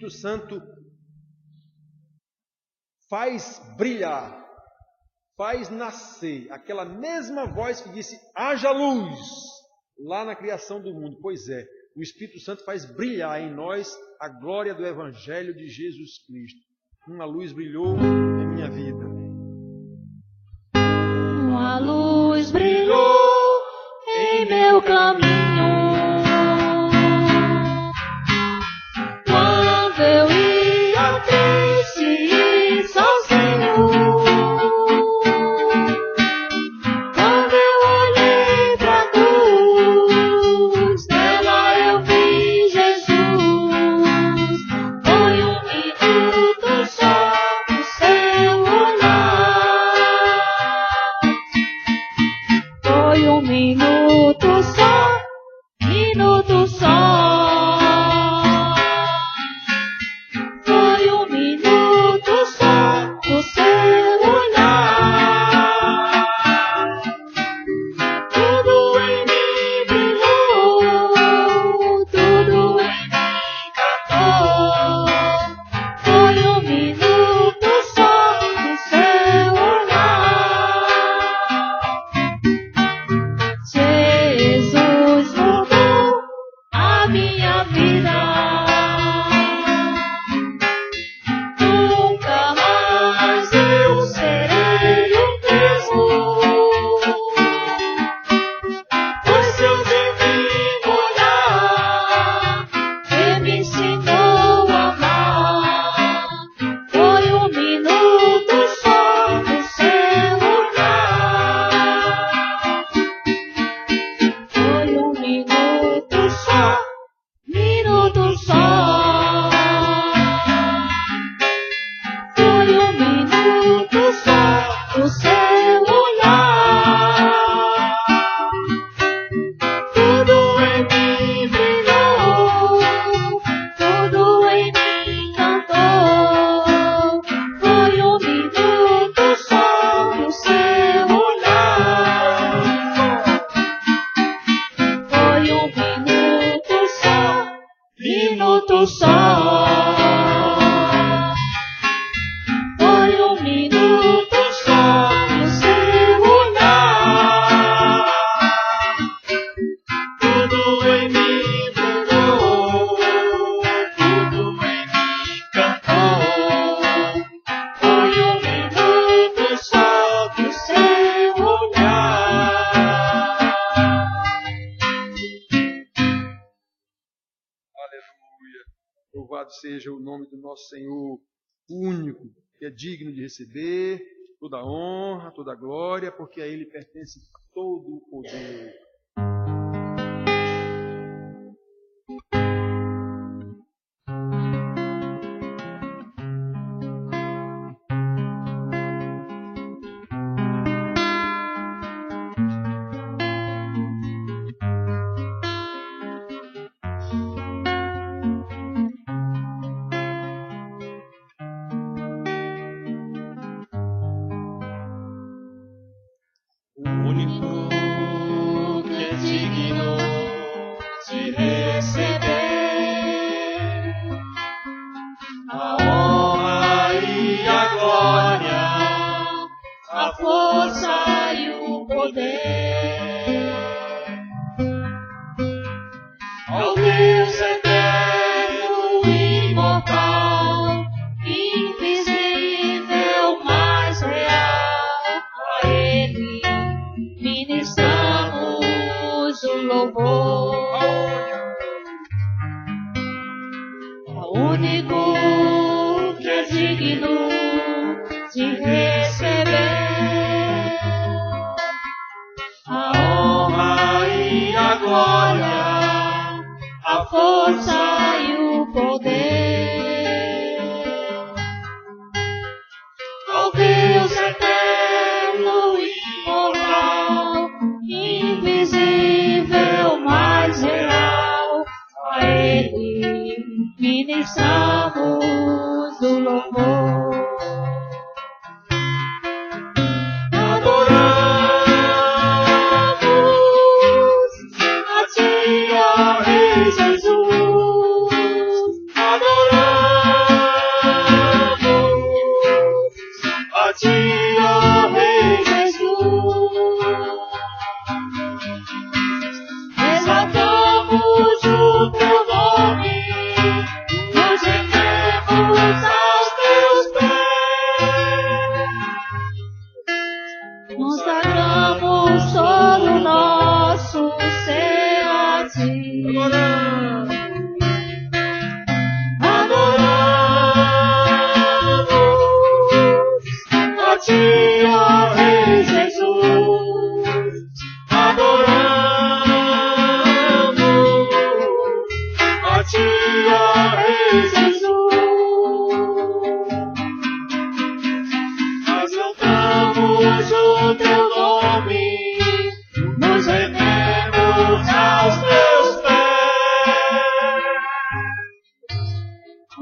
Espírito Santo faz brilhar, faz nascer aquela mesma voz que disse: haja luz, lá na criação do mundo. Pois é, o Espírito Santo faz brilhar em nós a glória do Evangelho de Jesus Cristo. Uma luz brilhou em minha vida. Uma luz brilhou em meu caminho. Quando eu ia triste e sozinho, quando eu olhei pra cruz, nela eu vi Jesus. Foi um minuto só no seu olhar. Foi um minuto só, minuto só. Foi um minuto só no seu olhar. Tudo em mim brilhou, tudo em mim cantou. Foi um minuto só no seu olhar. Jesus mudou a minha vida. Nunca mais eu serei o mesmo, pois seu divino olhar que me ensinou a amar. Foi um minuto só no seu olhar. Foi um minuto só, minuto só. Foi um minuto só no seu olhar. Tudo em mim brilhou, tudo em mim cantou. Foi um minuto só no seu olhar. Foi um minuto só, minuto só. Foi um minuto só no seu olhar. Tudo em mim brilhou, tudo em mim cantou. Foi um minuto só do seu olhar. Aleluia. Louvado seja o nome do nosso Senhor, o único que é digno de receber toda a honra, toda a glória, porque a Ele pertence todo o poder. O único que é digno de receber a honra e a glória, a força e o poder. Ao Deus eterno, imortal, invisível, mais real, a Ele ministramos o louvor. Ao único que é digno de receber a honra e a glória, a força e o poder. Ao Deus eterno, imortal, invisível, mais real, a Ele ministramos o louvor. Adoramos a Ti, ó Rei Jesus. Adoramos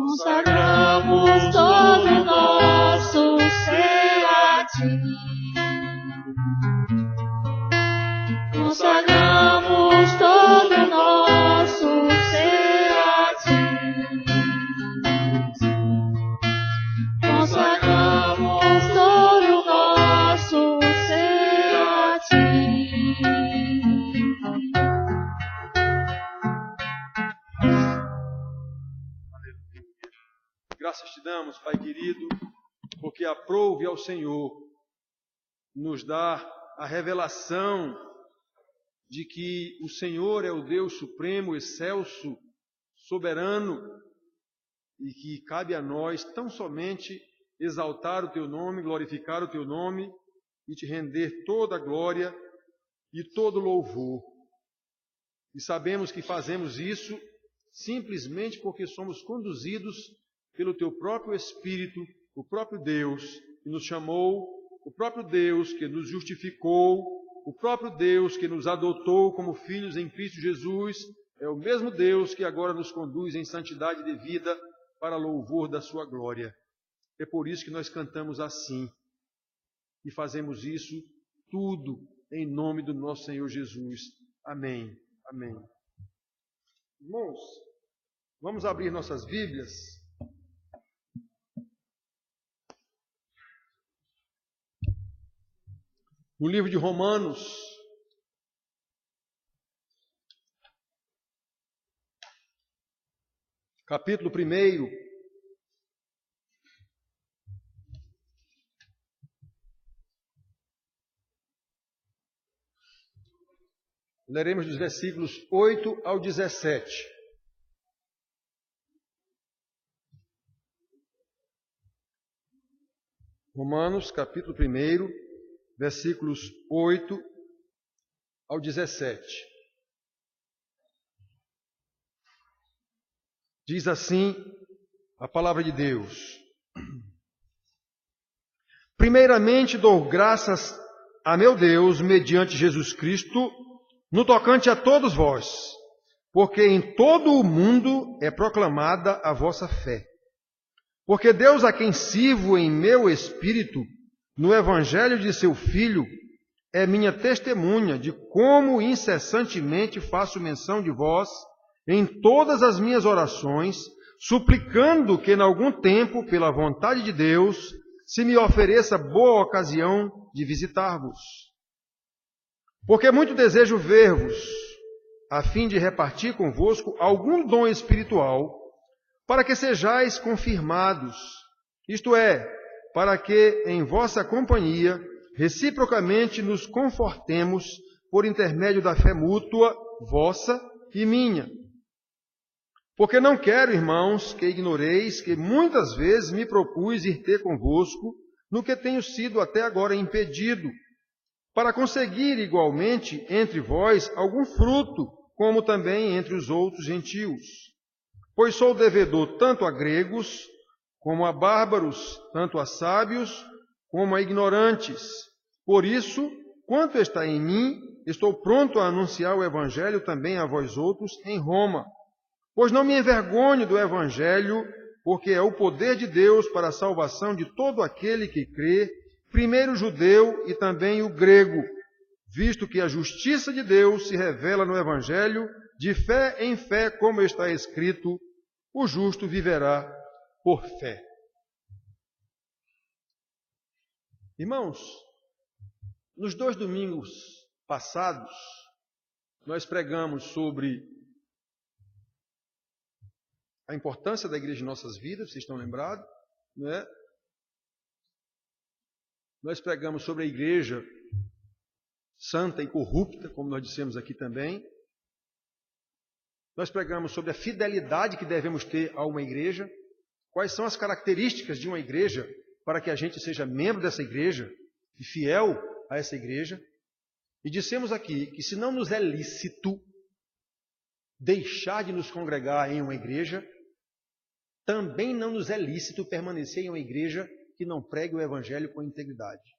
consagramos todo o nosso ser a Ti. Consagramos todo o nosso ser a Ti. Consagramos todo o nosso ser a Ti. Graças te damos, Pai querido, porque aprouve ao Senhor nos dar a revelação de que o Senhor é o Deus supremo, excelso, soberano, e que cabe a nós tão somente exaltar o Teu nome, glorificar o Teu nome e te render toda a glória e todo o louvor. E sabemos que fazemos isso simplesmente porque somos conduzidos pelo Teu próprio Espírito, o próprio Deus que nos chamou, o próprio Deus que nos justificou, o próprio Deus que nos adotou como filhos em Cristo Jesus, é o mesmo Deus que agora nos conduz em santidade de vida para louvor da sua glória. É por isso que nós cantamos assim e fazemos isso tudo em nome do nosso Senhor Jesus. Amém. Amém. Irmãos, vamos abrir nossas Bíblias. No livro de Romanos, capítulo 1. Leremos dos versículos 8 ao 17. Romanos, capítulo 1, versículos 8 ao 17. Diz assim a palavra de Deus: Primeiramente dou graças a meu Deus, mediante Jesus Cristo, no tocante a todos vós, porque em todo o mundo é proclamada a vossa fé. Porque Deus, a quem sirvo em meu espírito, no evangelho de seu Filho, é minha testemunha de como incessantemente faço menção de vós em todas as minhas orações, suplicando que, em algum tempo, pela vontade de Deus, se me ofereça boa ocasião de visitar-vos. Porque muito desejo ver-vos, a fim de repartir convosco algum dom espiritual, para que sejais confirmados, isto é, para que em vossa companhia reciprocamente nos confortemos por intermédio da fé mútua, vossa e minha. Porque não quero, irmãos, que ignoreis que muitas vezes me propus ir ter convosco, no que tenho sido até agora impedido, para conseguir igualmente entre vós algum fruto, como também entre os outros gentios. Pois sou devedor tanto a gregos, como a bárbaros, tanto a sábios, como a ignorantes. Por isso, quanto está em mim, estou pronto a anunciar o Evangelho também a vós outros em Roma. Pois não me envergonho do Evangelho, porque é o poder de Deus para a salvação de todo aquele que crê, primeiro o judeu e também o grego, visto que a justiça de Deus se revela no Evangelho, de fé em fé, como está escrito, o justo viverá por fé. Irmãos, nos 2 domingos passados, nós pregamos sobre a importância da igreja em nossas vidas, vocês estão lembrados, né? Nós pregamos sobre a igreja santa e corrupta, como nós dissemos aqui também. Nós pregamos sobre a fidelidade que devemos ter a uma igreja, quais são as características de uma igreja para que a gente seja membro dessa igreja e fiel a essa igreja. E dissemos aqui que se não nos é lícito deixar de nos congregar em uma igreja, também não nos é lícito permanecer em uma igreja que não pregue o evangelho com integridade.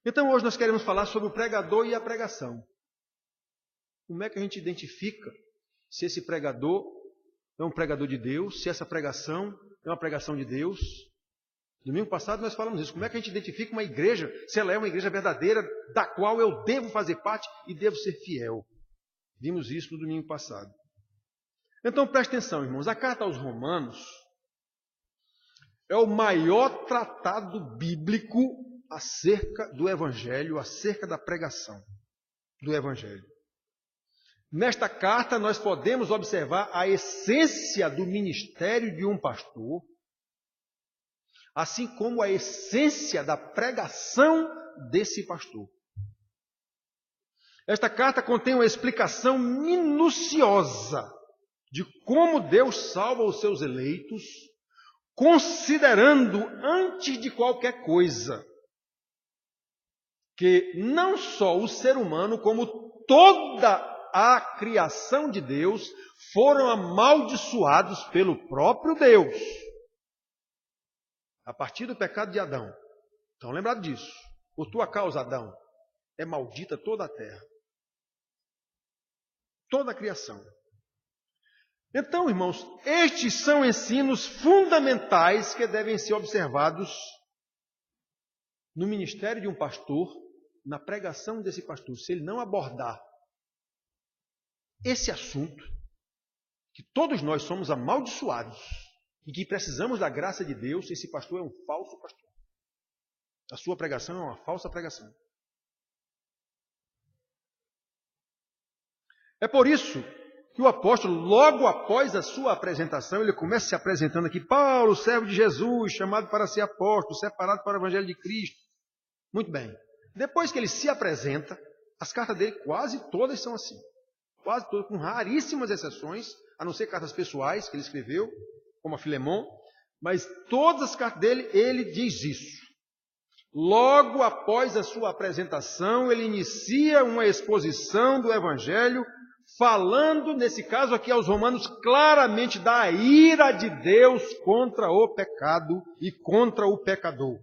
Então hoje nós queremos falar sobre o pregador e a pregação. Como é que a gente identifica se esse pregador é um pregador de Deus, se essa pregação é uma pregação de Deus. Domingo passado nós falamos isso. Como é que a gente identifica uma igreja, se ela é uma igreja verdadeira, da qual eu devo fazer parte e devo ser fiel? Vimos isso no domingo passado. Então preste atenção, irmãos. A carta aos Romanos é o maior tratado bíblico acerca do Evangelho, acerca da pregação do Evangelho. Nesta carta nós podemos observar a essência do ministério de um pastor, assim como a essência da pregação desse pastor. Esta carta contém uma explicação minuciosa de como Deus salva os seus eleitos, considerando, antes de qualquer coisa, que não só o ser humano, como toda a criação de Deus, foram amaldiçoados pelo próprio Deus. A partir do pecado de Adão. Então, lembrado disso. Por tua causa, Adão, é maldita toda a terra. Toda a criação. Então, irmãos, estes são ensinos fundamentais que devem ser observados no ministério de um pastor, na pregação desse pastor. Se ele não abordar esse assunto, que todos nós somos amaldiçoados e que precisamos da graça de Deus, esse pastor é um falso pastor. A sua pregação é uma falsa pregação. É por isso que o apóstolo, logo após a sua apresentação, ele começa se apresentando aqui: Paulo, servo de Jesus, chamado para ser apóstolo, separado para o Evangelho de Cristo. Muito bem. Depois que ele se apresenta, as cartas dele quase todas são assim. Quase todas, com raríssimas exceções, a não ser cartas pessoais que ele escreveu, como a Filemon, mas todas as cartas dele, ele diz isso. Logo após a sua apresentação, ele inicia uma exposição do Evangelho, falando, nesse caso aqui aos Romanos, claramente da ira de Deus contra o pecado e contra o pecador.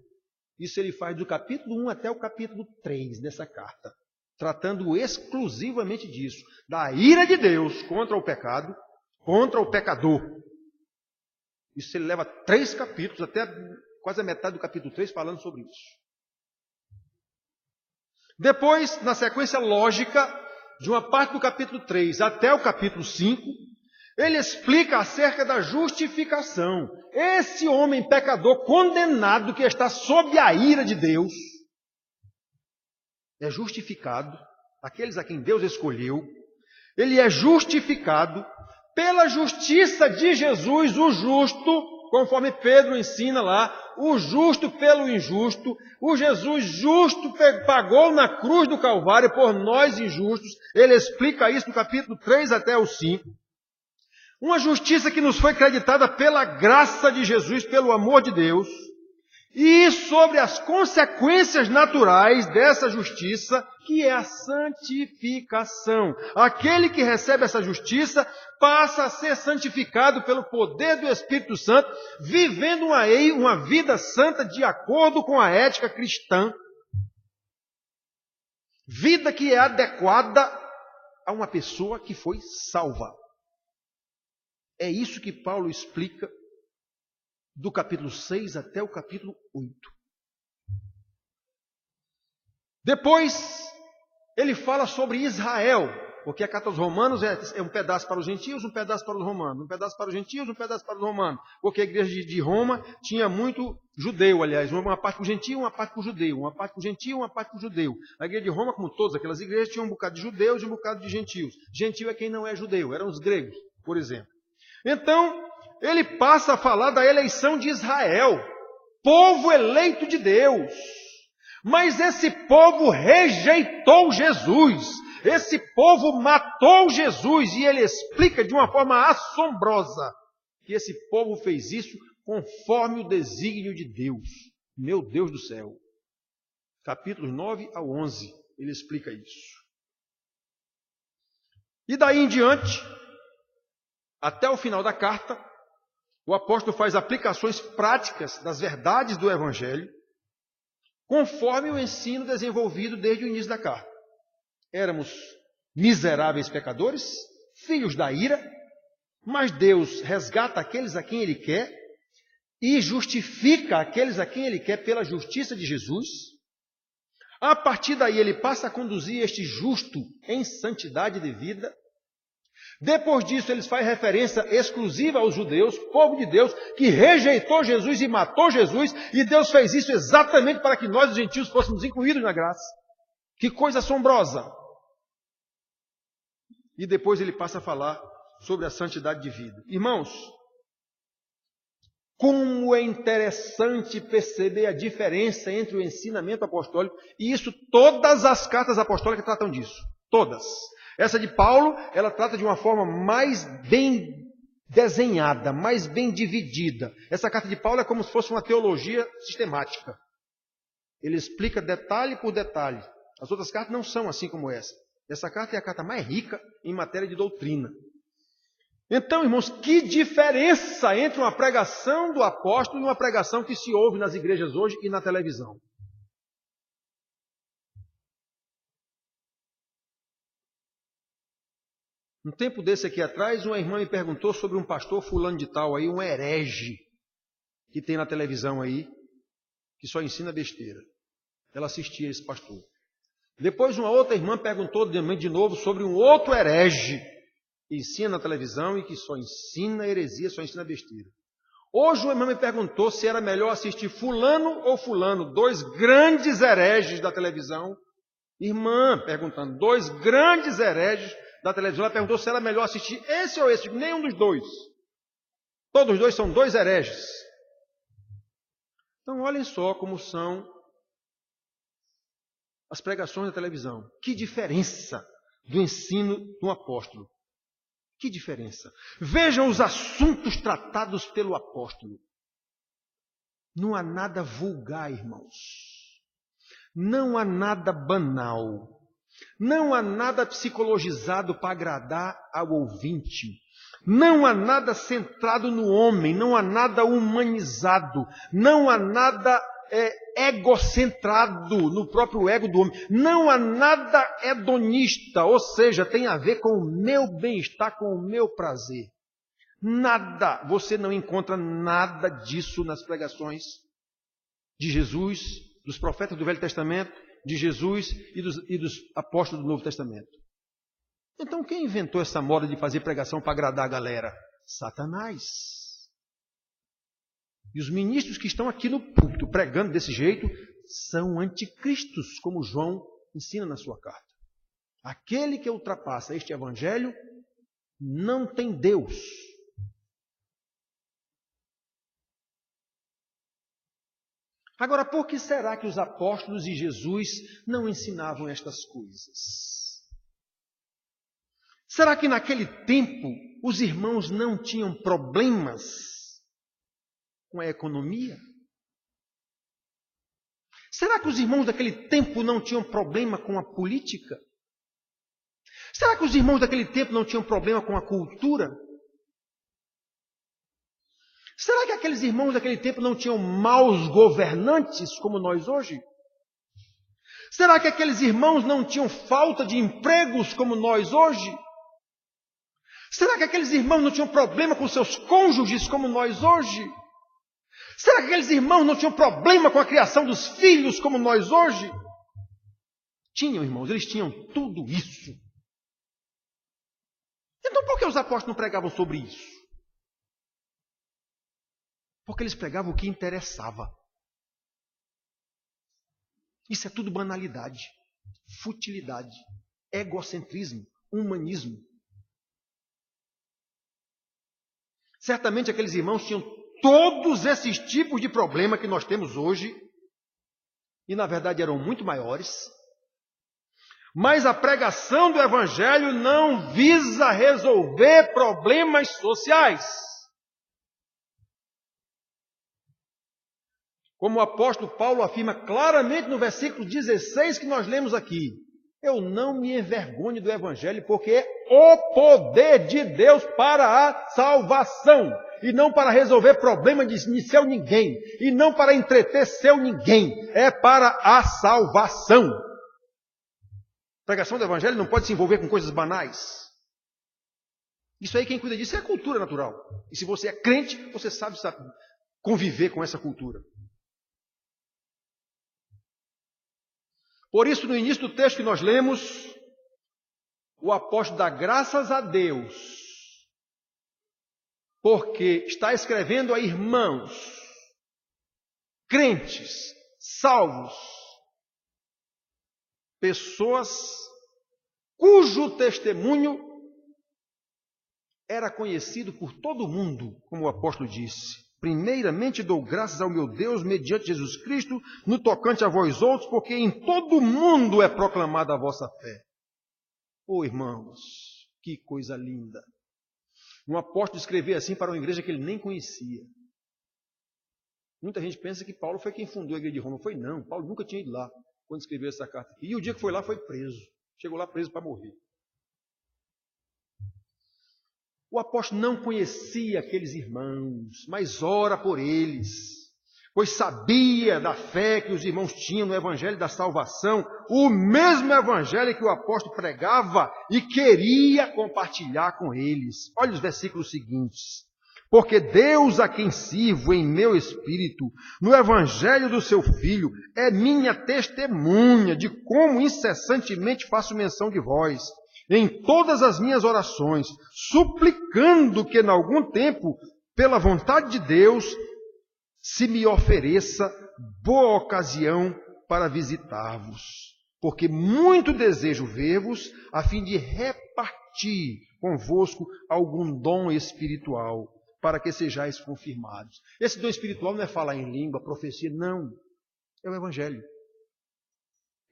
Isso ele faz do capítulo 1 até o capítulo 3 dessa carta, tratando exclusivamente disso, da ira de Deus contra o pecado, contra o pecador. Isso ele leva 3 capítulos, até quase a metade do capítulo 3, falando sobre isso. Depois, na sequência lógica, de uma parte do capítulo 3 até o capítulo 5, ele explica acerca da justificação. Esse homem pecador condenado que está sob a ira de Deus é justificado, aqueles a quem Deus escolheu, ele é justificado pela justiça de Jesus, o justo, conforme Pedro ensina lá, o justo pelo injusto, o Jesus justo pagou na cruz do Calvário por nós injustos. Ele explica isso no capítulo 3 até o 5. Uma justiça que nos foi creditada pela graça de Jesus, pelo amor de Deus, e sobre as consequências naturais dessa justiça, que é a santificação. Aquele que recebe essa justiça passa a ser santificado pelo poder do Espírito Santo, vivendo uma vida santa de acordo com a ética cristã. Vida que é adequada a uma pessoa que foi salva. É isso que Paulo explica do capítulo 6 até o capítulo 8. Depois, ele fala sobre Israel, porque a carta aos Romanos é um pedaço para os gentios, um pedaço para os romanos, um pedaço para os gentios, um pedaço para os romanos, porque a igreja de Roma tinha muito judeu, aliás, uma parte para o gentio, uma parte para o judeu, uma parte para o gentio, uma parte para o judeu. A igreja de Roma, como todas aquelas igrejas, tinha um bocado de judeus e um bocado de gentios. Gentio é quem não é judeu, eram os gregos, por exemplo. Então, ele passa a falar da eleição de Israel, povo eleito de Deus. Mas esse povo rejeitou Jesus, esse povo matou Jesus, e ele explica de uma forma assombrosa que esse povo fez isso conforme o desígnio de Deus. Meu Deus do céu. Capítulos 9 ao 11, ele explica isso. E daí em diante, até o final da carta, o apóstolo faz aplicações práticas das verdades do Evangelho, conforme o ensino desenvolvido desde o início da carta. Éramos miseráveis pecadores, filhos da ira, Mas Deus resgata aqueles a quem Ele quer e justifica aqueles a quem Ele quer pela justiça de Jesus. A partir daí, Ele passa a conduzir este justo em santidade de vida. Depois disso, Ele faz referência exclusiva aos judeus, povo de Deus, que rejeitou Jesus e matou Jesus, e Deus fez isso exatamente para que nós, os gentios, fôssemos incluídos na graça. Que coisa assombrosa! E depois Ele passa a falar sobre a santidade de vida. Irmãos, como é interessante perceber a diferença entre o ensinamento apostólico, e isso todas as cartas apostólicas tratam disso. Todas. Essa de Paulo, ela trata de uma forma mais bem desenhada, mais bem dividida. Essa carta de Paulo é como se fosse uma teologia sistemática. Ele explica detalhe por detalhe. As outras cartas não são assim como essa. Essa carta é a carta mais rica em matéria de doutrina. Então, irmãos, que diferença entre uma pregação do apóstolo e uma pregação que se ouve nas igrejas hoje e na televisão. Um tempo desse aqui atrás, uma irmã me perguntou sobre um pastor fulano de tal aí, um herege que tem na televisão aí, que só ensina besteira. Ela assistia a esse pastor. Depois uma outra irmã perguntou de novo sobre um outro herege que ensina na televisão e que só ensina heresia, só ensina besteira. Hoje uma irmã me perguntou se era melhor assistir fulano ou fulano, dois grandes hereges da televisão. Irmã perguntando, dois grandes hereges da televisão, ela perguntou se era melhor assistir esse ou esse, nenhum dos dois. Todos os dois são dois hereges. Então olhem só como são as pregações da televisão. Que diferença do ensino do apóstolo. Que diferença. Vejam os assuntos tratados pelo apóstolo. Não há nada vulgar, irmãos. Não há nada banal. Não há nada psicologizado para agradar ao ouvinte. Não há nada centrado no homem. Não há nada humanizado. Não há nada egocentrado no próprio ego do homem. Não há nada hedonista, ou seja, tem a ver com o meu bem-estar, com o meu prazer. Nada, você não encontra nada disso nas pregações de Jesus, dos profetas do Velho Testamento, de Jesus e dos apóstolos do Novo Testamento. Então quem inventou essa moda de fazer pregação para agradar a galera? Satanás. E os ministros que estão aqui no púlpito pregando desse jeito são anticristos, como João ensina na sua carta. Aquele que ultrapassa este evangelho não tem Deus. Agora, por que será que os apóstolos e Jesus não ensinavam estas coisas? Será que naquele tempo os irmãos não tinham problemas com a economia? Será que os irmãos daquele tempo não tinham problema com a política? Será que os irmãos daquele tempo não tinham problema com a cultura? Será que aqueles irmãos daquele tempo não tinham maus governantes como nós hoje? Será que aqueles irmãos não tinham falta de empregos como nós hoje? Será que aqueles irmãos não tinham problema com seus cônjuges como nós hoje? Será que aqueles irmãos não tinham problema com a criação dos filhos como nós hoje? Tinham, irmãos, eles tinham tudo isso. Então por que os apóstolos não pregavam sobre isso? Porque eles pregavam o que interessava. Isso é tudo banalidade, futilidade, egocentrismo, humanismo. Certamente aqueles irmãos tinham todos esses tipos de problema que nós temos hoje, e na verdade eram muito maiores, mas a pregação do Evangelho não visa resolver problemas sociais. Como o apóstolo Paulo afirma claramente no versículo 16 que nós lemos aqui, eu não me envergonho do Evangelho, porque é o poder de Deus para a salvação. E não para resolver problema de seu ninguém. E não para entreter seu ninguém. É para a salvação. A pregação do Evangelho não pode se envolver com coisas banais. Isso aí, quem cuida disso é a cultura natural. E se você é crente, você sabe conviver com essa cultura. Por isso, no início do texto que nós lemos, o apóstolo dá graças a Deus, porque está escrevendo a irmãos, crentes, salvos, pessoas cujo testemunho era conhecido por todo mundo, como o apóstolo disse. Primeiramente dou graças ao meu Deus, mediante Jesus Cristo, no tocante a vós outros, porque em todo mundo é proclamada a vossa fé. Irmãos, que coisa linda. Um apóstolo escrever assim para uma igreja que ele nem conhecia. Muita gente pensa que Paulo foi quem fundou a igreja de Roma. Foi não, Paulo nunca tinha ido lá quando escreveu essa carta aqui. E o dia que foi lá foi preso. Chegou lá preso para morrer. O apóstolo não conhecia aqueles irmãos, mas ora por eles, pois sabia da fé que os irmãos tinham no evangelho da salvação, o mesmo evangelho que o apóstolo pregava e queria compartilhar com eles. Olha os versículos seguintes. Porque Deus a quem sirvo em meu espírito, no evangelho do seu Filho, é minha testemunha de como incessantemente faço menção de vós, em todas as minhas orações, suplicando que, em algum tempo, pela vontade de Deus, se me ofereça boa ocasião para visitar-vos. Porque muito desejo ver-vos, a fim de repartir convosco algum dom espiritual, para que sejais confirmados. Esse dom espiritual não é falar em língua, profecia, não. É o evangelho.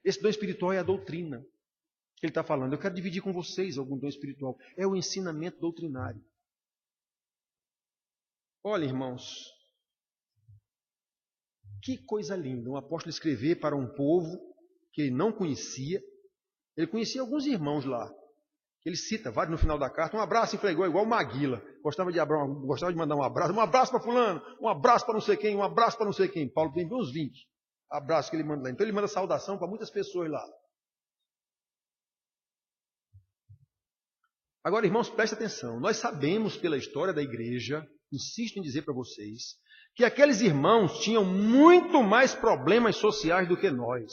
Esse dom espiritual é a doutrina. Ele está falando, eu quero dividir com vocês algum dom espiritual. É o ensinamento doutrinário. Olha, irmãos, que coisa linda. Um apóstolo escrever para um povo que ele não conhecia. Ele conhecia alguns irmãos lá. Ele cita vários no final da carta. Um abraço igual o Maguila. Gostava de mandar um abraço para fulano, um abraço para não sei quem, um abraço para não sei quem. Paulo tem uns 20 abraços que ele manda lá. Então ele manda saudação para muitas pessoas lá. Agora, irmãos, prestem atenção. Nós sabemos pela história da igreja, insisto em dizer para vocês, que aqueles irmãos tinham muito mais problemas sociais do que nós.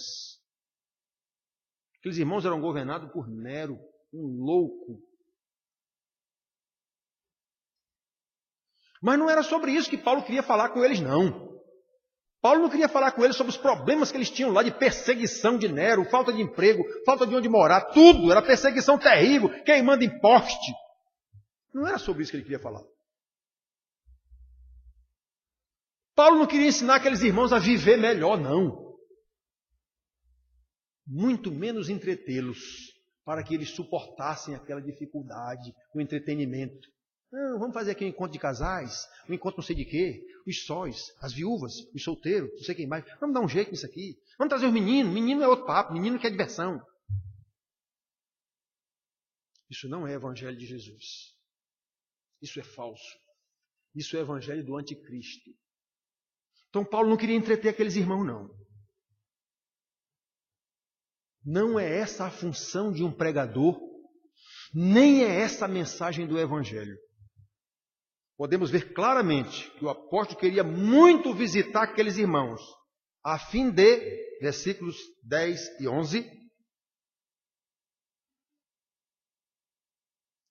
Aqueles irmãos eram governados por Nero, um louco. Mas não era sobre isso que Paulo queria falar com eles, não. Paulo não queria falar com eles sobre os problemas que eles tinham lá de perseguição de Nero, falta de emprego, falta de onde morar, tudo. Era perseguição terrível, queimando em poste. Não era sobre isso que ele queria falar. Paulo não queria ensinar aqueles irmãos a viver melhor, não. Muito menos entretê-los, para que eles suportassem aquela dificuldade, o entretenimento. Não, vamos fazer aqui um encontro de casais, um encontro não sei de quê, os sóis, as viúvas, os solteiros, não sei quem mais. Vamos dar um jeito nisso aqui. Vamos trazer os meninos. Menino é outro papo, menino quer diversão. Isso não é evangelho de Jesus. Isso é falso. Isso é evangelho do anticristo. Então Paulo não queria entreter aqueles irmãos, não. Não é essa a função de um pregador, nem é essa a mensagem do evangelho. Podemos ver claramente que o apóstolo queria muito visitar aqueles irmãos, a fim de, versículos 10 e 11,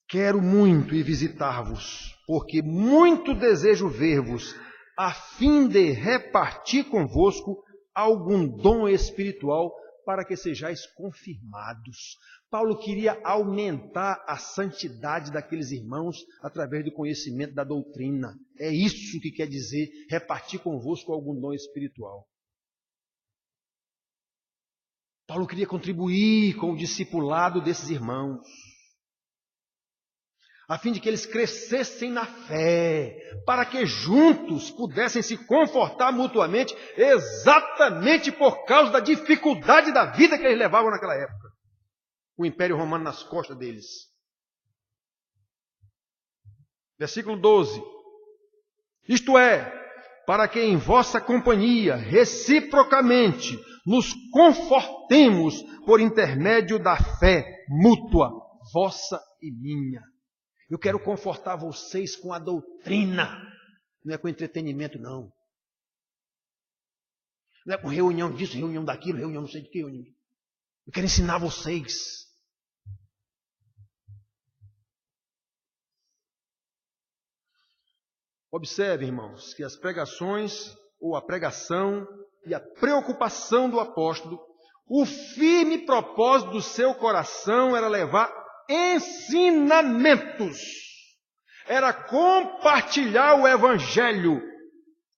quero muito ir visitar-vos, porque muito desejo ver-vos, a fim de repartir convosco algum dom espiritual, para que sejais confirmados. Paulo queria aumentar a santidade daqueles irmãos através do conhecimento da doutrina. É isso que quer dizer repartir convosco algum dom espiritual. Paulo queria contribuir com o discipulado desses irmãos, a fim de que eles crescessem na fé, para que juntos pudessem se confortar mutuamente, exatamente por causa da dificuldade da vida que eles levavam naquela época. O Império Romano nas costas deles. Versículo 12. Isto é, para que em vossa companhia, reciprocamente, nos confortemos por intermédio da fé mútua, vossa e minha. Eu quero confortar vocês com a doutrina. Não é com entretenimento, não. Não é com reunião disso, reunião daquilo, reunião não sei de que. Eu quero ensinar vocês. Observe, irmãos, que as pregações, ou a pregação e a preocupação do apóstolo, o firme propósito do seu coração era levar ensinamentos, era compartilhar o evangelho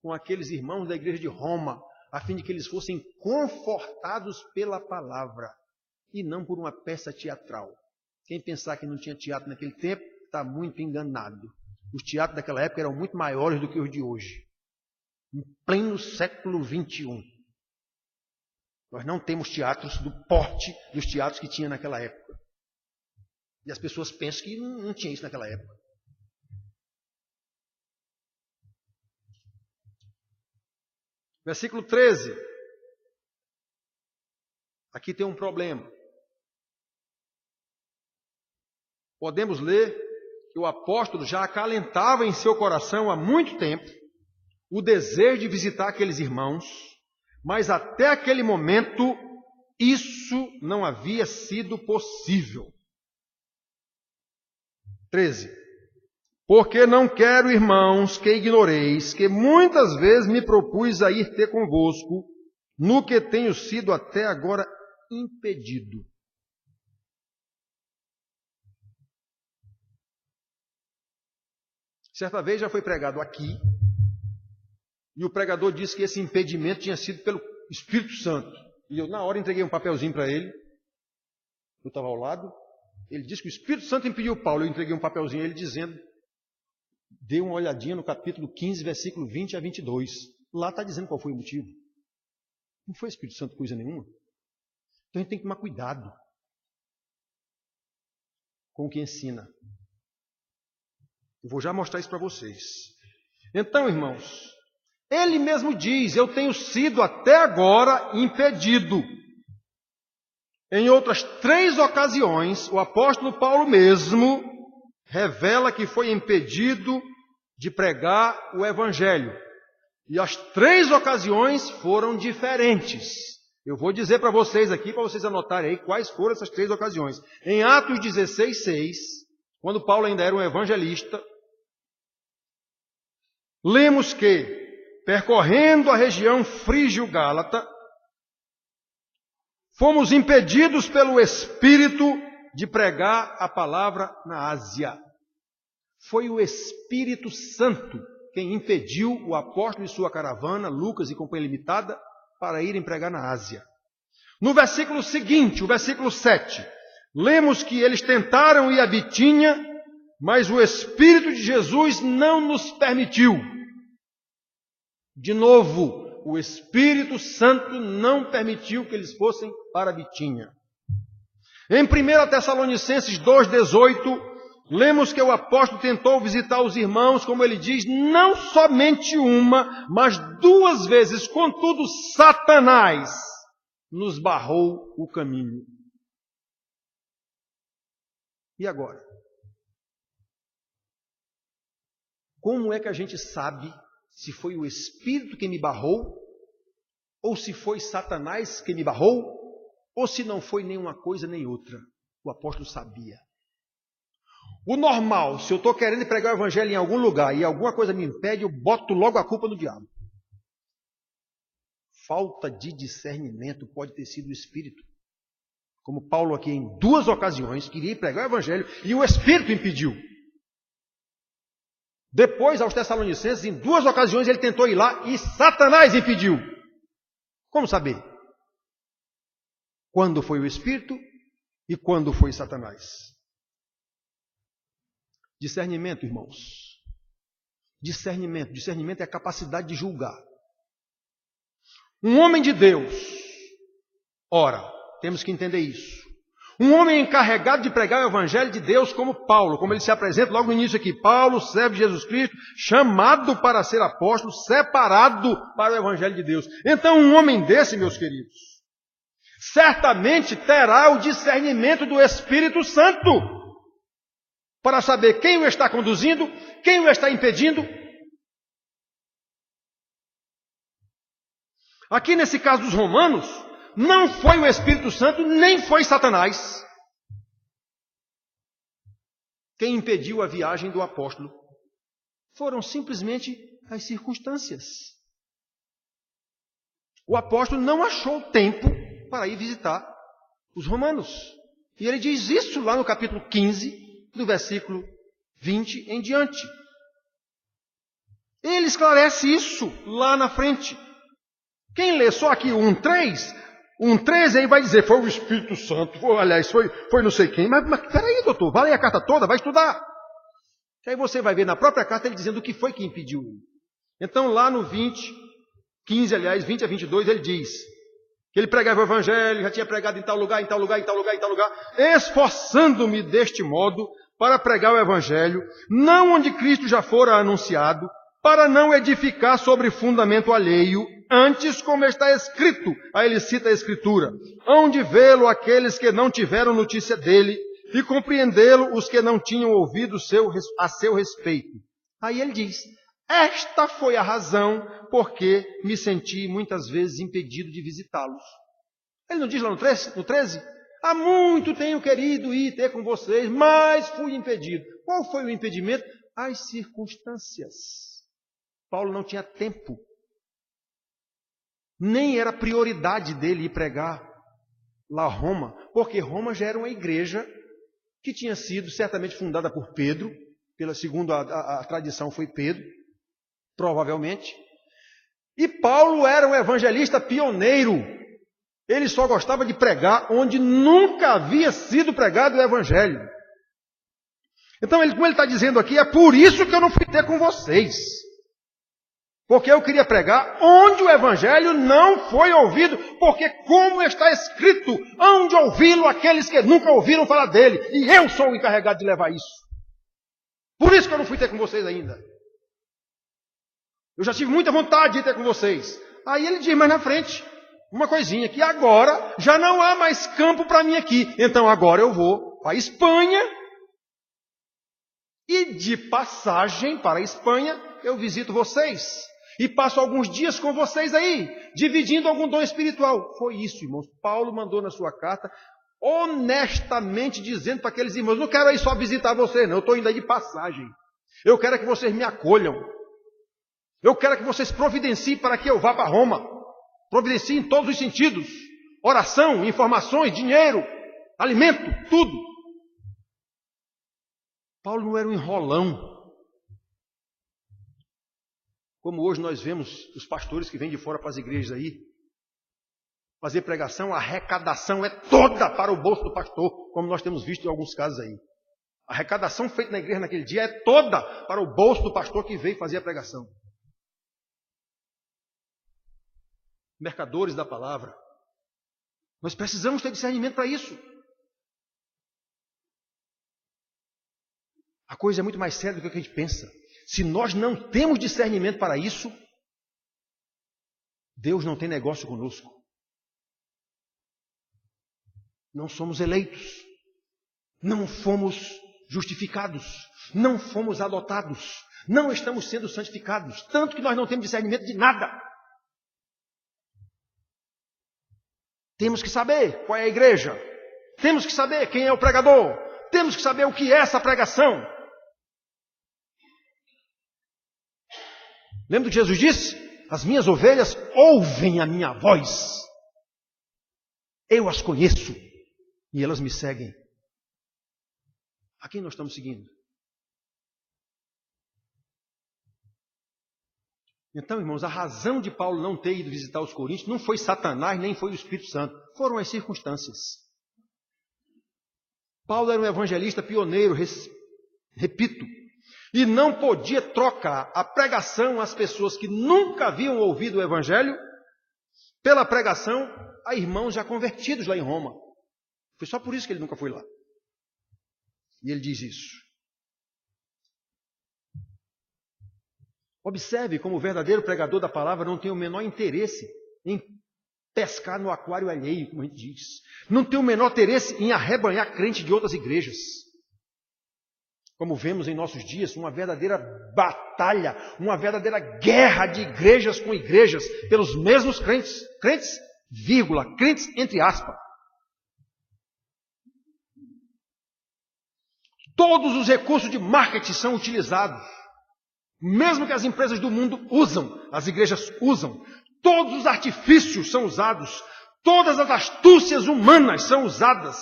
com aqueles irmãos da igreja de Roma, a fim de que eles fossem confortados pela palavra e não por uma peça teatral. Quem pensar que não tinha teatro naquele tempo, está muito enganado. Os teatros daquela época eram muito maiores do que os de hoje. Em pleno século XXI. Nós não temos teatros do porte dos teatros que tinha naquela época. E as pessoas pensam que não tinha isso naquela época. Versículo 13. Aqui tem um problema. Podemos ler que o apóstolo já acalentava em seu coração há muito tempo o desejo de visitar aqueles irmãos, mas até aquele momento isso não havia sido possível. 13. Porque não quero, irmãos, que ignoreis que muitas vezes me propus a ir ter convosco, no que tenho sido até agora impedido. Certa vez já foi pregado aqui, e o pregador disse que esse impedimento tinha sido pelo Espírito Santo. E eu, na hora, entreguei um papelzinho para ele. Eu estava ao lado. Ele disse que o Espírito Santo impediu Paulo. Eu entreguei um papelzinho a ele dizendo, dê uma olhadinha no capítulo 15, versículo 20 a 22. Lá está dizendo qual foi o motivo. Não foi Espírito Santo coisa nenhuma. Então a gente tem que tomar cuidado com o que ensina. Eu vou já mostrar isso para vocês. Então, irmãos, ele mesmo diz, eu tenho sido até agora impedido. Em outras 3 ocasiões, o apóstolo Paulo mesmo revela que foi impedido de pregar o evangelho. E as 3 ocasiões foram diferentes. Eu vou dizer para vocês aqui, para vocês anotarem aí quais foram essas 3 ocasiões. Em Atos 16:6, quando Paulo ainda era um evangelista, lemos que, percorrendo a região frígio-gálata, fomos impedidos pelo Espírito de pregar a palavra na Ásia. Foi o Espírito Santo quem impediu o apóstolo e sua caravana, Lucas e companhia limitada, para irem pregar na Ásia. No versículo seguinte, o versículo 7, lemos que eles tentaram ir a Bitínia, mas o Espírito de Jesus não nos permitiu. De novo, o Espírito Santo não permitiu que eles fossem para Bitínia. Em 1 Tessalonicenses 2,18, lemos que o apóstolo tentou visitar os irmãos, como ele diz, não somente uma, mas 2 vezes. Contudo, Satanás nos barrou o caminho. E agora? Como é que a gente sabe se foi o Espírito que me barrou, ou se foi Satanás que me barrou, ou se não foi nenhuma coisa nem outra? O apóstolo sabia. O normal, se eu estou querendo pregar o evangelho em algum lugar e alguma coisa me impede, eu boto logo a culpa no diabo. Falta de discernimento pode ter sido o Espírito. Como Paulo aqui em 2 ocasiões queria pregar o evangelho e o Espírito impediu. Depois, aos Tessalonicenses, em 2 ocasiões ele tentou ir lá e Satanás impediu. Como saber? Quando foi o Espírito e quando foi Satanás? Discernimento, irmãos. Discernimento. Discernimento é a capacidade de julgar. Um homem de Deus, ora, temos que entender isso. Um homem encarregado de pregar o evangelho de Deus como Paulo, como ele se apresenta logo no início aqui. Paulo, servo de Jesus Cristo, chamado para ser apóstolo, separado para o evangelho de Deus. Então um homem desse, meus queridos, certamente terá o discernimento do Espírito Santo. para saber quem o está conduzindo, quem o está impedindo. Aqui nesse caso dos romanos, não foi o Espírito Santo, nem foi Satanás quem impediu a viagem do apóstolo. Foram simplesmente as circunstâncias. O apóstolo não achou tempo para ir visitar os romanos. E ele diz isso lá no capítulo 15, do versículo 20 em diante. Ele esclarece isso lá na frente. Quem lê só aqui 1:13, aí vai dizer, foi o Espírito Santo, foi não sei quem. Mas peraí, doutor, vai ler a carta toda, vai estudar. E aí você vai ver na própria carta ele dizendo o que foi que impediu. Então lá no 20 a 22, ele diz que ele pregava o evangelho, já tinha pregado em tal lugar, em tal lugar, em tal lugar, em tal lugar, esforçando-me deste modo para pregar o evangelho, não onde Cristo já fora anunciado, para não edificar sobre fundamento alheio, antes como está escrito, aí ele cita a escritura, hão de vê-lo aqueles que não tiveram notícia dele, e compreendê-lo os que não tinham ouvido a seu respeito. Aí ele diz, esta foi a razão porque me senti muitas vezes impedido de visitá-los. Ele não diz lá no 13? Há muito tenho querido ir ter com vocês, mas fui impedido. Qual foi o impedimento? As circunstâncias. Paulo não tinha tempo. Nem era prioridade dele ir pregar lá a Roma, porque Roma já era uma igreja que tinha sido certamente fundada por Pedro, segundo a tradição foi Pedro, provavelmente. E Paulo era um evangelista pioneiro. Ele só gostava de pregar onde nunca havia sido pregado o evangelho. Então, como ele está dizendo aqui, é por isso que eu não fui ter com vocês. Porque eu queria pregar onde o evangelho não foi ouvido, porque como está escrito, hão de ouvi-lo aqueles que nunca ouviram falar dele, e eu sou o encarregado de levar isso. Por isso que eu não fui ter com vocês ainda. Eu já tive muita vontade de ter com vocês. Aí ele diz mais na frente, uma coisinha, que agora já não há mais campo para mim aqui. Então agora eu vou para a Espanha, e de passagem para a Espanha eu visito vocês. E passo alguns dias com vocês aí, dividindo algum dom espiritual. Foi isso, irmãos. Paulo mandou na sua carta, honestamente dizendo para aqueles irmãos, não quero aí só visitar vocês, não. Eu estou indo aí de passagem. Eu quero que vocês me acolham. Eu quero que vocês providenciem para que eu vá para Roma. Providenciem em todos os sentidos. Oração, informações, dinheiro, alimento, tudo. Paulo não era um enrolão. Como hoje nós vemos os pastores que vêm de fora para as igrejas aí, fazer pregação, a arrecadação é toda para o bolso do pastor, como nós temos visto em alguns casos aí. A arrecadação feita na igreja naquele dia é toda para o bolso do pastor que veio fazer a pregação. Mercadores da palavra. Nós precisamos ter discernimento para isso. A coisa é muito mais séria do que a gente pensa. Se nós não temos discernimento para isso, Deus não tem negócio conosco. Não somos eleitos. Não fomos justificados. Não fomos adotados. Não estamos sendo santificados. Tanto que nós não temos discernimento de nada. Temos que saber qual é a igreja. Temos que saber quem é o pregador. Temos que saber o que é essa pregação. Lembra do que Jesus disse? As minhas ovelhas ouvem a minha voz. Eu as conheço e elas me seguem. A quem nós estamos seguindo? Então, irmãos, a razão de Paulo não ter ido visitar os coríntios não foi Satanás, nem foi o Espírito Santo. Foram as circunstâncias. Paulo era um evangelista pioneiro, repito, e não podia trocar a pregação às pessoas que nunca haviam ouvido o evangelho pela pregação a irmãos já convertidos lá em Roma. Foi só por isso que ele nunca foi lá. E ele diz isso. Observe como o verdadeiro pregador da palavra não tem o menor interesse em pescar no aquário alheio, como a gente diz. Não tem o menor interesse em arrebanhar crente de outras igrejas. Como vemos em nossos dias, uma verdadeira batalha, uma verdadeira guerra de igrejas com igrejas, pelos mesmos crentes, crentes, vírgula, crentes entre aspas. Todos os recursos de marketing são utilizados. Mesmo que as empresas do mundo usam, as igrejas usam. Todos os artifícios são usados. Todas as astúcias humanas são usadas.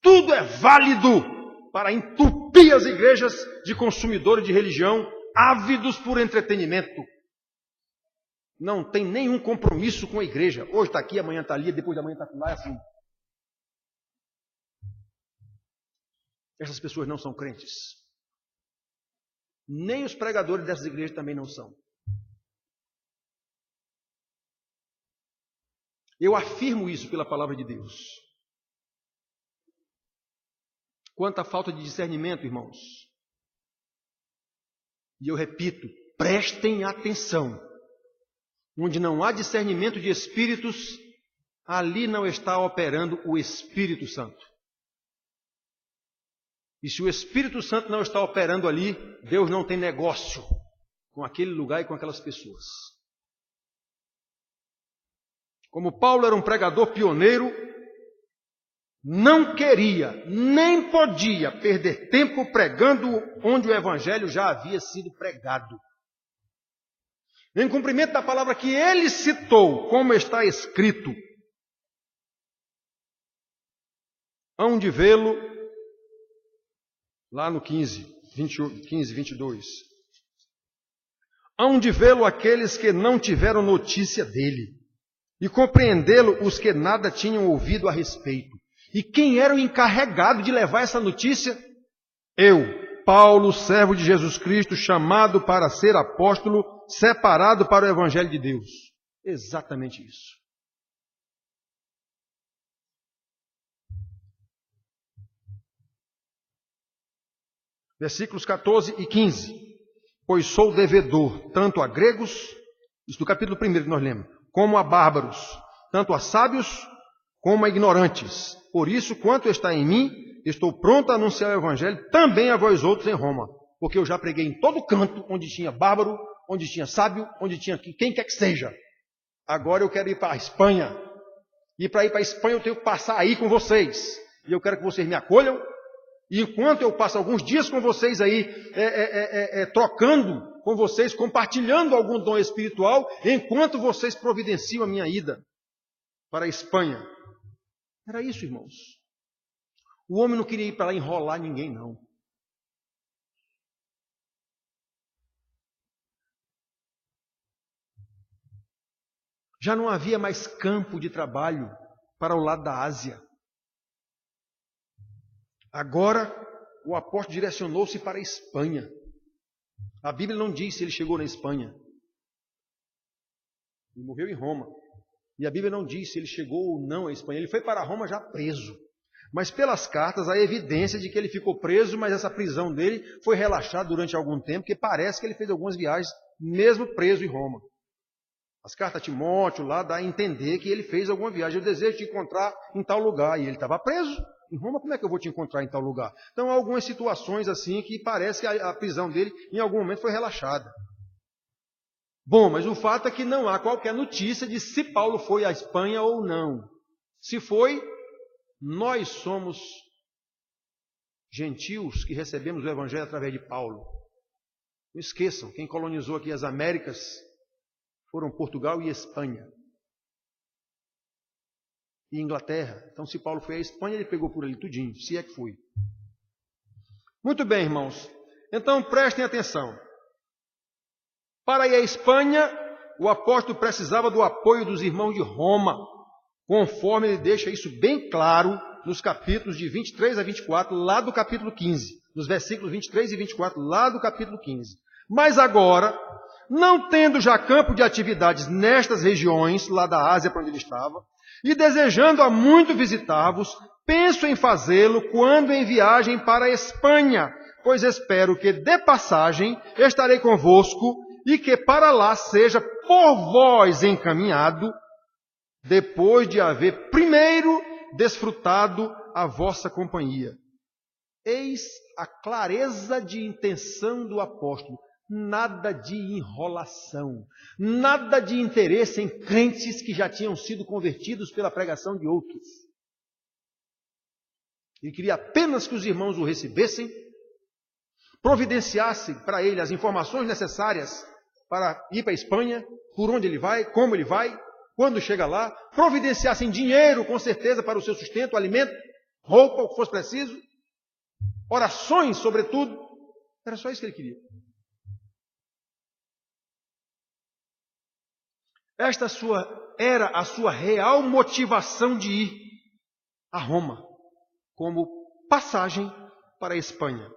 Tudo é válido para entupir as igrejas de consumidores de religião, ávidos por entretenimento. Não tem nenhum compromisso com a igreja. Hoje está aqui, amanhã está ali, depois de amanhã está lá, é assim. Essas pessoas não são crentes. Nem os pregadores dessas igrejas também não são. Eu afirmo isso pela palavra de Deus. Quanta falta de discernimento, irmãos. E eu repito, prestem atenção. Onde não há discernimento de espíritos, ali não está operando o Espírito Santo. E se o Espírito Santo não está operando ali, Deus não tem negócio com aquele lugar e com aquelas pessoas. Como Paulo era um pregador pioneiro, não queria, nem podia perder tempo pregando onde o Evangelho já havia sido pregado. Em cumprimento da palavra que ele citou, como está escrito, hão de vê-lo, lá no 15, 22. Hão de vê-lo aqueles que não tiveram notícia dele, e compreendê-lo os que nada tinham ouvido a respeito. E quem era o encarregado de levar essa notícia? Eu, Paulo, servo de Jesus Cristo, chamado para ser apóstolo, separado para o Evangelho de Deus. Exatamente isso. Versículos 14 e 15. Pois sou devedor tanto a gregos, isso do capítulo 1 que nós lemos, como a bárbaros, tanto a sábios como a ignorantes. Por isso, quanto está em mim, estou pronto a anunciar o Evangelho também a vós outros em Roma. Porque eu já preguei em todo canto, onde tinha bárbaro, onde tinha sábio, onde tinha quem quer que seja. Agora eu quero ir para a Espanha. E para ir para a Espanha eu tenho que passar aí com vocês. E eu quero que vocês me acolham. E enquanto eu passo alguns dias com vocês aí, trocando com vocês, compartilhando algum dom espiritual, enquanto vocês providenciam a minha ida para a Espanha. Era isso, irmãos. O homem não queria ir para lá enrolar ninguém, não. Já não havia mais campo de trabalho para o lado da Ásia. Agora, o apóstolo direcionou-se para a Espanha. A Bíblia não diz se ele chegou na Espanha. Ele morreu em Roma. E a Bíblia não diz se ele chegou ou não à Espanha. Ele foi para Roma já preso. Mas pelas cartas há evidência de que ele ficou preso, mas essa prisão dele foi relaxada durante algum tempo, porque parece que ele fez algumas viagens, mesmo preso em Roma. As cartas a Timóteo lá dá a entender que ele fez alguma viagem. Eu desejo te encontrar em tal lugar. E ele estava preso. Em Roma, como é que eu vou te encontrar em tal lugar? Então, há algumas situações assim que parece que a prisão dele, em algum momento, foi relaxada. Bom, mas o fato é que não há qualquer notícia de se Paulo foi à Espanha ou não. Se foi, nós somos gentios que recebemos o Evangelho através de Paulo. Não esqueçam, quem colonizou aqui as Américas foram Portugal e Espanha. E Inglaterra. Então, se Paulo foi à Espanha, ele pegou por ali tudinho, se é que foi. Muito bem, irmãos. Então, prestem atenção. Para ir à Espanha, o apóstolo precisava do apoio dos irmãos de Roma, conforme ele deixa isso bem claro nos capítulos de 23 a 24, lá do capítulo 15. Nos versículos 23 e 24, lá do capítulo 15. Mas agora, não tendo já campo de atividades nestas regiões, lá da Ásia para onde ele estava, e desejando há muito visitar-vos, penso em fazê-lo quando em viagem para a Espanha, pois espero que de passagem estarei convosco e que para lá seja por vós encaminhado, depois de haver primeiro desfrutado a vossa companhia. Eis a clareza de intenção do apóstolo. Nada de enrolação, nada de interesse em crentes que já tinham sido convertidos pela pregação de outros. Ele queria apenas que os irmãos o recebessem, providenciassem para ele as informações necessárias para ir para a Espanha, por onde ele vai, como ele vai, quando chega lá, providenciassem dinheiro, com certeza, para o seu sustento, alimento, roupa, o que fosse preciso, orações, sobretudo. Era só isso que ele queria. Esta era a sua real motivação de ir a Roma, como passagem para a Espanha.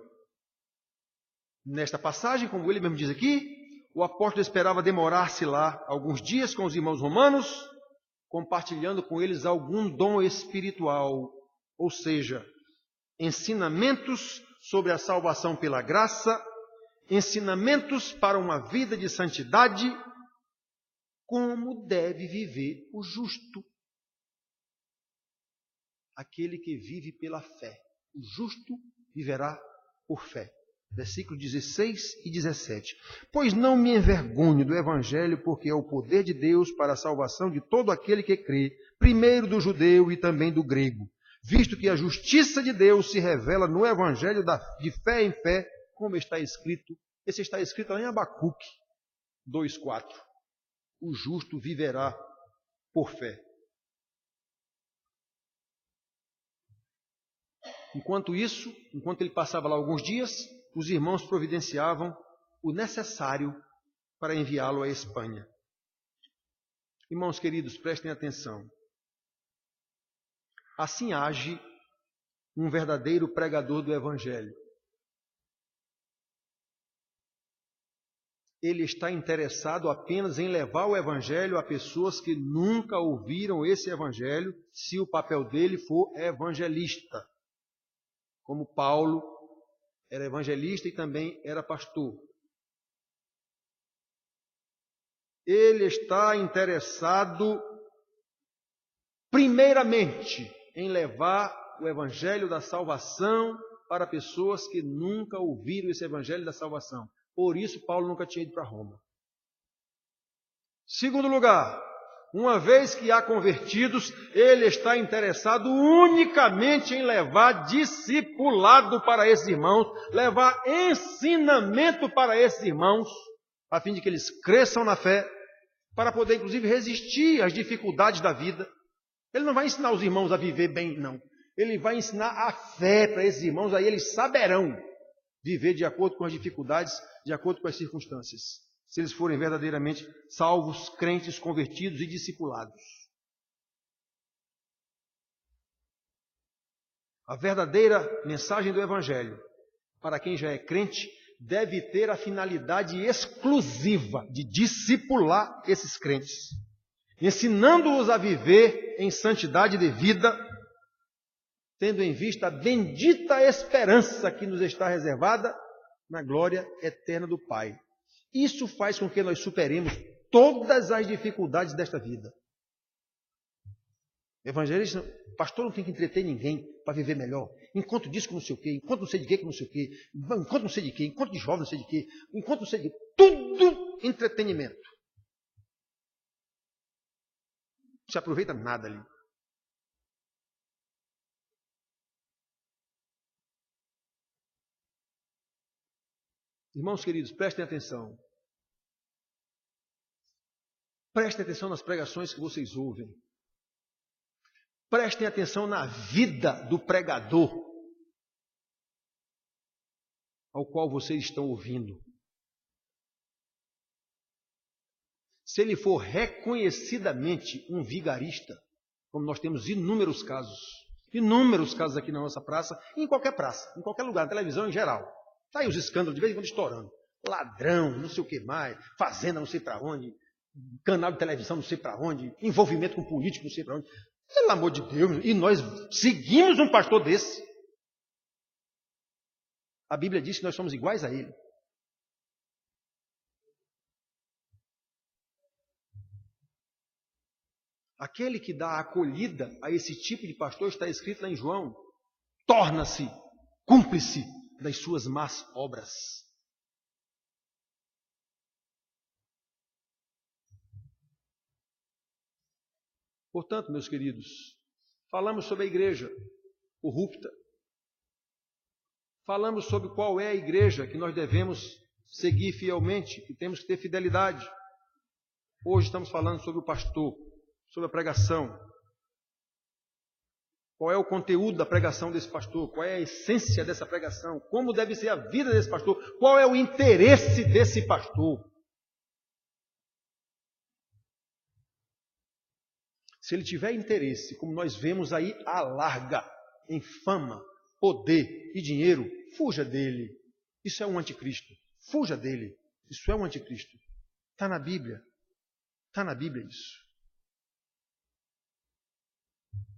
Nesta passagem, como ele mesmo diz aqui, o apóstolo esperava demorar-se lá alguns dias com os irmãos romanos, compartilhando com eles algum dom espiritual, ou seja, ensinamentos sobre a salvação pela graça, ensinamentos para uma vida de santidade, como deve viver o justo. Aquele que vive pela fé. O justo viverá por fé. Versículos 16 e 17. Pois não me envergonho do Evangelho, porque é o poder de Deus para a salvação de todo aquele que crê, primeiro do judeu e também do grego, visto que a justiça de Deus se revela no Evangelho de fé em fé, como está escrito. Esse está escrito lá em Abacuque 2,4. O justo viverá por fé. Enquanto isso, enquanto ele passava lá alguns dias, os irmãos providenciavam o necessário para enviá-lo à Espanha. Irmãos queridos, prestem atenção. Assim age um verdadeiro pregador do Evangelho. Ele está interessado apenas em levar o Evangelho a pessoas que nunca ouviram esse Evangelho, se o papel dele for evangelista. Como Paulo era evangelista e também era pastor. Ele está interessado, primeiramente, em levar o Evangelho da salvação para pessoas que nunca ouviram esse Evangelho da salvação. Por isso, Paulo nunca tinha ido para Roma. Segundo lugar, uma vez que há convertidos, ele está interessado unicamente em levar discipulado para esses irmãos, levar ensinamento para esses irmãos, a fim de que eles cresçam na fé, para poder, inclusive, resistir às dificuldades da vida. Ele não vai ensinar os irmãos a viver bem, não. Ele vai ensinar a fé para esses irmãos, aí eles saberão viver de acordo com as dificuldades, de acordo com as circunstâncias, se eles forem verdadeiramente salvos, crentes, convertidos e discipulados. A verdadeira mensagem do Evangelho, para quem já é crente, deve ter a finalidade exclusiva de discipular esses crentes, ensinando-os a viver em santidade de vida, tendo em vista a bendita esperança que nos está reservada na glória eterna do Pai. Isso faz com que nós superemos todas as dificuldades desta vida. Evangelista, pastor não tem que entreter ninguém para viver melhor. Encontro disso com não sei o quê, encontro não sei de quê com não sei o quê, encontro não sei de quê, encontro de jovem não sei de quê, encontro não sei de quê. Tudo entretenimento. Não se aproveita nada ali. Irmãos queridos, prestem atenção. Prestem atenção nas pregações que vocês ouvem. Prestem atenção na vida do pregador ao qual vocês estão ouvindo. Se ele for reconhecidamente um vigarista, como nós temos inúmeros casos aqui na nossa praça, em qualquer praça, em qualquer lugar, na televisão em geral. Está aí os escândalos de vez em quando estourando. Ladrão, não sei o que mais, fazenda não sei para onde, canal de televisão não sei para onde, envolvimento com político não sei para onde. Pelo amor de Deus, e nós seguimos um pastor desse. A Bíblia diz que nós somos iguais a ele. Aquele que dá acolhida a esse tipo de pastor, está escrito lá em João, torna-se cúmplice das suas más obras. Portanto, meus queridos, falamos sobre a igreja corrupta. Falamos sobre qual é a igreja que nós devemos seguir fielmente, que temos que ter fidelidade. Hoje estamos falando sobre o pastor, sobre a pregação. Qual é o conteúdo da pregação desse pastor? Qual é a essência dessa pregação? Como deve ser a vida desse pastor? Qual é o interesse desse pastor? Se ele tiver interesse, como nós vemos aí, à larga, em fama, poder e dinheiro, fuja dele. Isso é um anticristo. Fuja dele. Isso é um anticristo. Está na Bíblia. Está na Bíblia isso.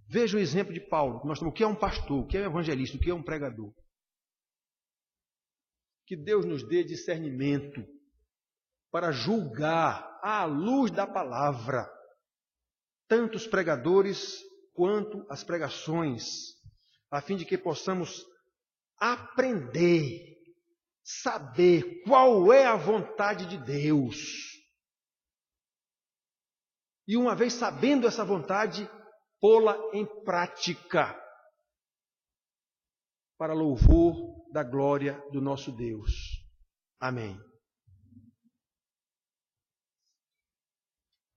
Veja o exemplo de Paulo. Nós temos o que é um pastor, o que é um evangelista, o que é um pregador. Que Deus nos dê discernimento para julgar à luz da palavra tanto os pregadores quanto as pregações, a fim de que possamos aprender, saber qual é a vontade de Deus. E uma vez sabendo essa vontade, pô-la em prática, para louvor da glória do nosso Deus. Amém.